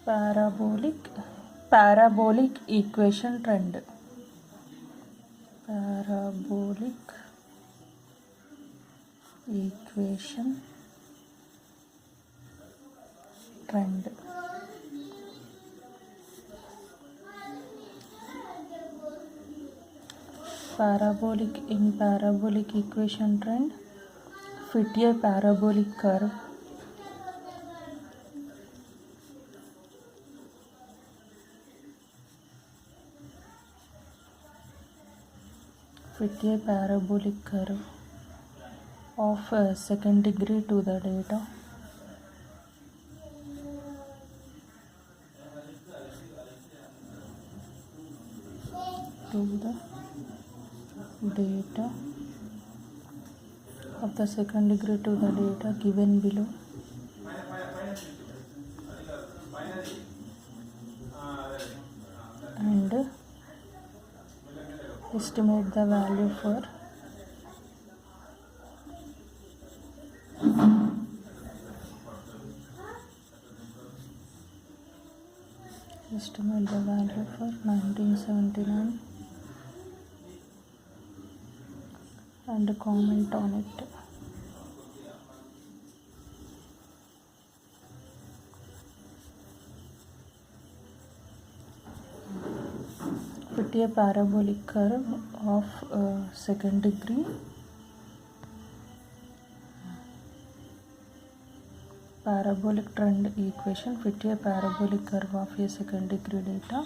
parabolic equation trend. Parabolic equation trend. Parabolic equation trend, fit a parabolic curve of second degree to the data of the second degree to the data given below, and estimate the value for estimate the value for 1979 and comment on it. Fit a parabolic curve of second degree parabolic trend equation. Fit a parabolic curve of a second degree data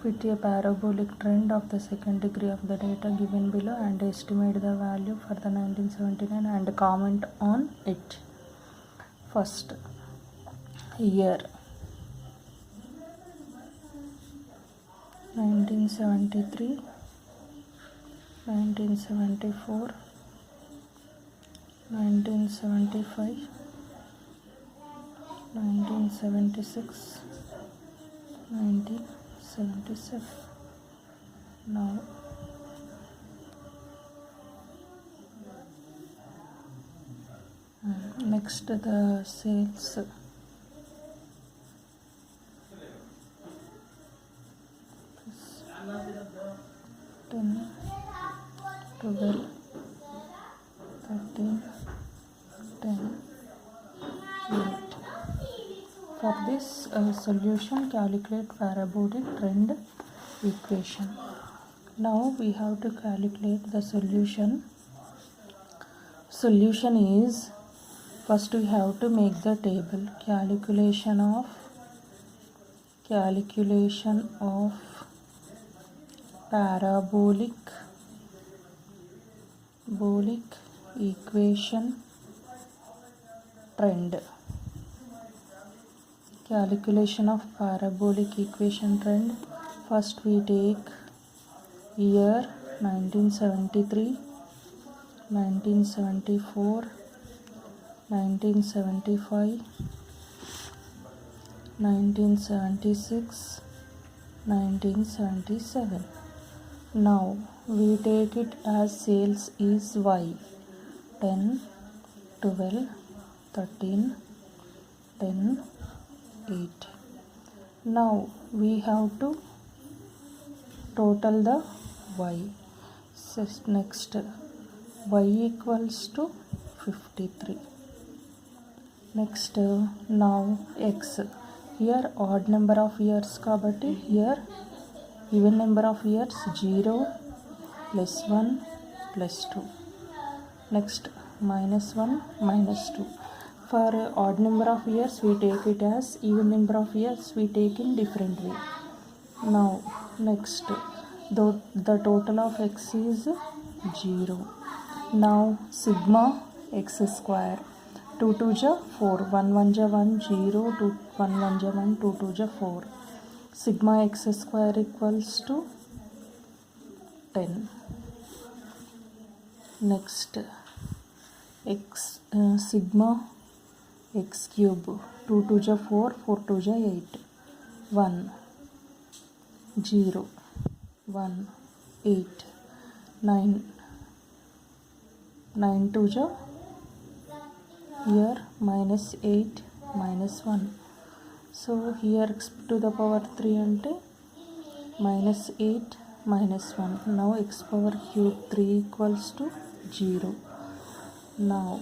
fit a parabolic trend of the second degree of the data given below and estimate the value for the 1979 and comment on it. First year 1973, 1974, 1975, 1976, 1977. Now next the sales. 10, 12, 13, 10, 8. For this solution, calculate parabolic trend equation. Now we have to calculate the solution. Solution is, first we have to make the table. Calculation of parabolic equation trend. Calculation of parabolic equation trend. First we take year 1973, 1974, 1975, 1976, 1977. Now we take it as sales is Y, 10, 12, 13, 10, 8. Now we have to total the Y. So next Y equals to 53. Next now X. Here odd number of years kabatti here even number of years 0 plus 1 plus 2. Next -1 -2. For odd number of years we take it as, even number of years we take in different way. Now next the total of X is 0. Now sigma X square, 2 2 ja 4, 1 1 ja 1, 0, 2 1 1 ja 1, 2 2 ja 4. Sigma X square equals to 10. next x sigma x cube, 2 2 ja 4, 4 2 ja 8, 1 0 1 8 9 9 2 ja here minus 8 minus 1. So here x to the power 3 ante minus 8 minus 1. Now x power cube 3 equals to 0. Now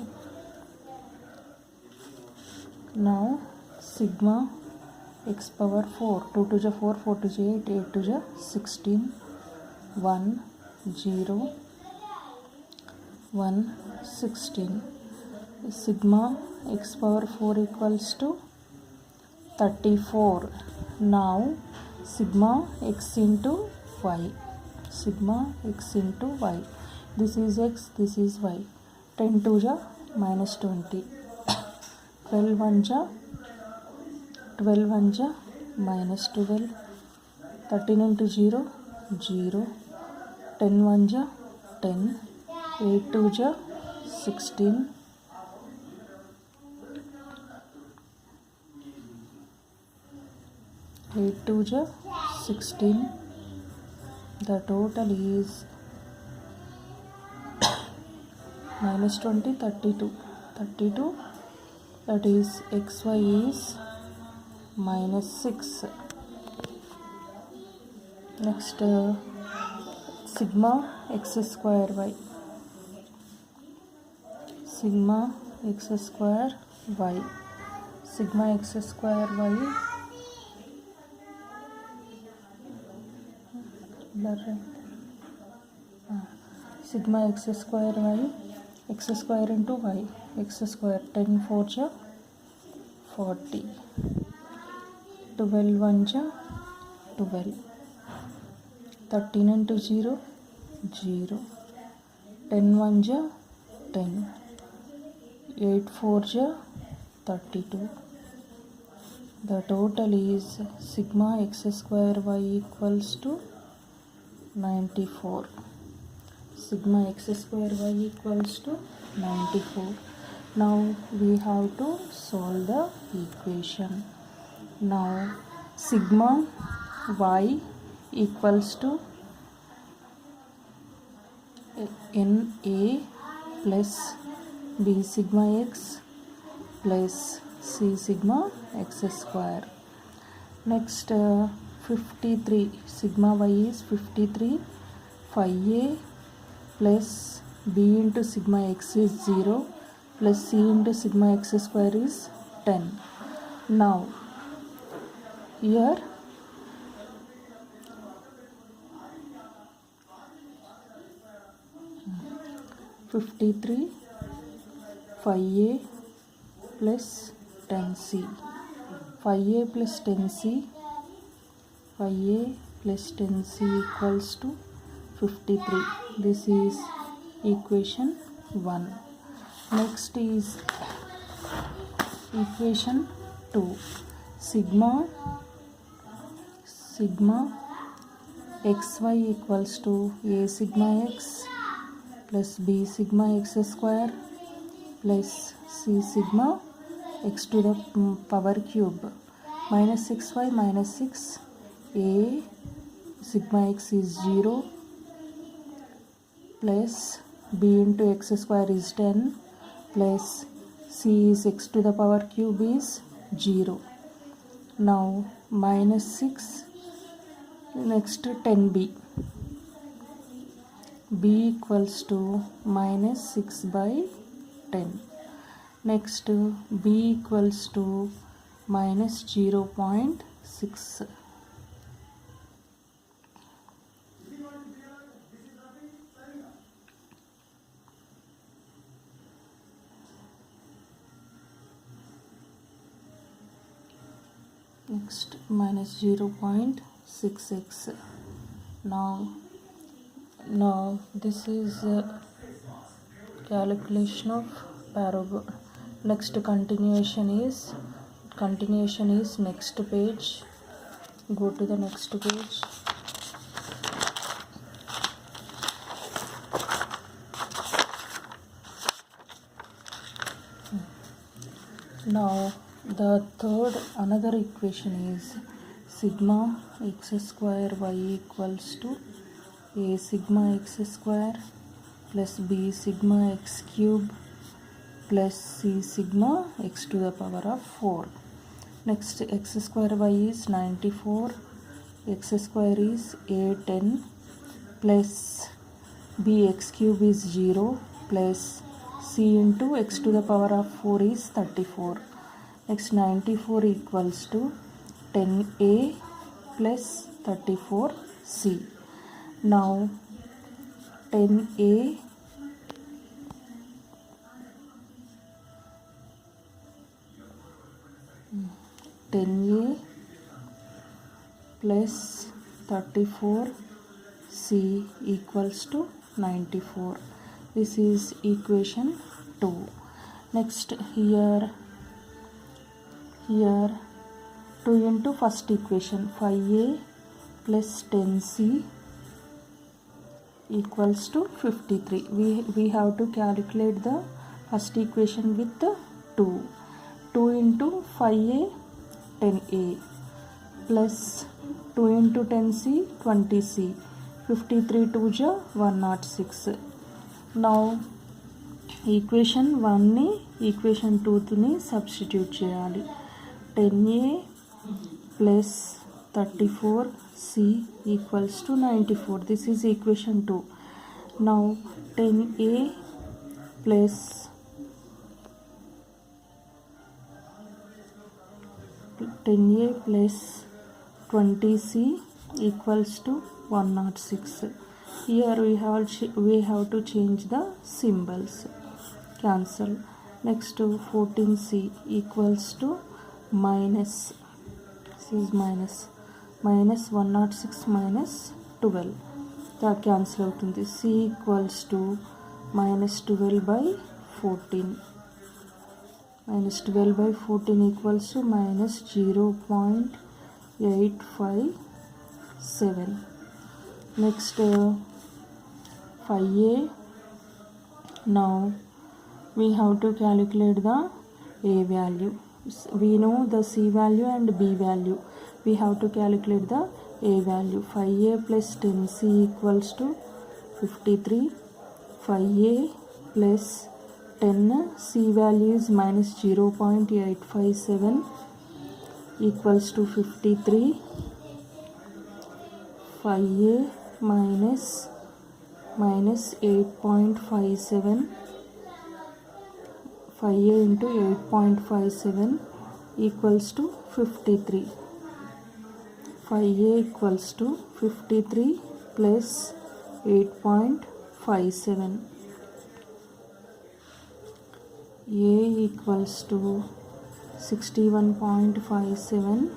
sigma x power 4, 2 2 ja 4, 4 2 ja 8, 8 2 ja 16, 1 0 1 16. Sigma x power 4 equals to 34. Now sigma x into y, sigma x into y, this is x, this is y. 10 2 ja minus 20, 12 1 ja 12 1 ja minus 12, 13 into 0 0, 10 1 ja 10, 8 2 ja 16, 8 2 ja 16. The total is minus 20 32, 32, that is xy is minus 6. Next sigma x square y, sigma x square y, sigma x square y sigma x square y, x square into y, x square 10 4 ja 40, 12 1 ja 12, 13 into 0 0, 10 1 ja 10, 8 4 ja 32. The total is sigma x square y equals to 94. Sigma x square y equals to 94. Now we have to solve the equation. Now sigma y equals to NA plus B sigma x plus C sigma x square. Next 53, sigma y is 53, 5a plus b into sigma x is 0 plus c into sigma x square is 10. Now here (53) 5a plus 10c, 5a plus 10c, 5a plus 10c equals to 53. This is equation 1. Next is equation 2. Sigma xy equals to a sigma x plus b sigma x square plus c sigma x to the power cube minus 6y minus 6, a sigma x is 0 plus b into x square is 10 plus c is x to the power cube is 0. Now minus 6, next 10b, b equals to minus 6 by 10. Next b equals to minus 0.6. Next minus 0.6x. Now this is calculation of parabola. Next continuation is next page. Go to the next page. Now the third another equation is sigma x square y equals to a sigma x square plus b sigma x cube plus c sigma x to the power of 4. Next x square y is 94, x square is a10 plus bx cube is 0 plus c into x to the power of 4 is 34. Next 94 equals to 10a plus 34c. Now 10a plus 34c equals to 94. This is equation 2. Next here 2 into first equation 5a plus 10c equals to 53. We have to calculate the first equation with the 2. 2 into 5a 10a plus 2 into 10c 20c 53 2 ja 106. Now equation 1 ని equation 2 ని substitute చేయాలి. 10a plus 34c equals to 94. This is equation 2. Now 10a plus 20c equals to 106. Here we have to change the symbols. Cancel. Next 14c equals to minus. This is minus 106 minus 12. That cancel అవుతుంది. c equals to minus 12 by 14. Minus 12 by 14 equals to minus 0.857. Next 5a. Now we have to calculate the a value. We know the c value and b value. We have to calculate the a value. 5a plus 10c equals to 53. 5a plus 10 c value is minus 0.857 equals to 53. 5a minus 8.57. 5a into 8.57 equals to 53. 5a equals to 53 plus 8.57. a equals to 61.57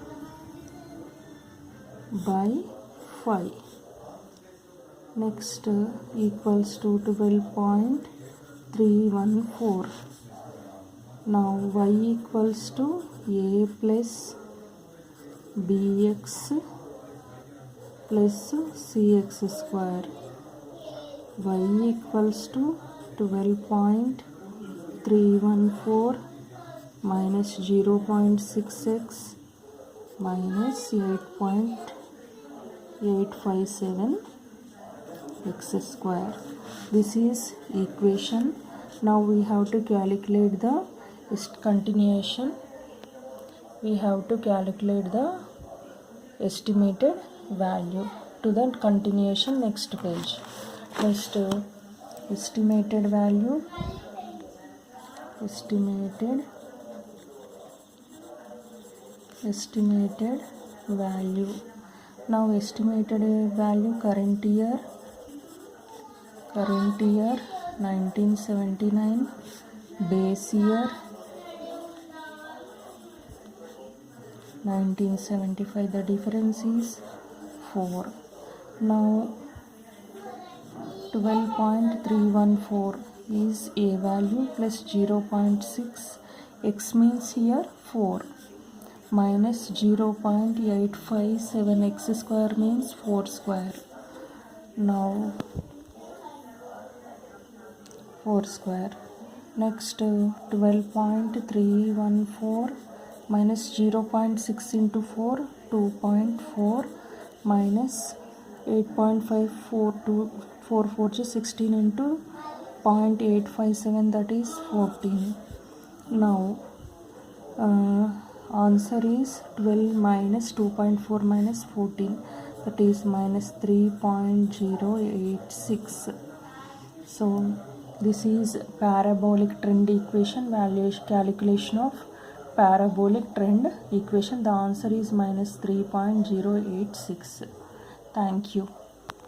by 5. Next equals to 12.314. Now y equals to a plus bx plus cx square. Y equals to 12.314 minus 0.6x minus 8.857 x square. This is equation. Now we have to calculate the continuation. We have to calculate the estimated value to the continuation. Next page. Next estimated value. Estimated value. Now estimated value current year 1979, base year 1975. The difference is 4. Now 12.314 is a value plus 0.6. X means here 4 minus 0.857 x square means 4 square. Now 4 square Next 12.314 minus 0.6 into 4, 2.4 minus 8.54244 is 16 into 0.857, that is 14. Now answer is 12 minus 2.4 minus 14, that is minus 3.086. So this is parabolic trend equation, calculation of parabolic trend equation. The answer is minus 3.086. Thank you.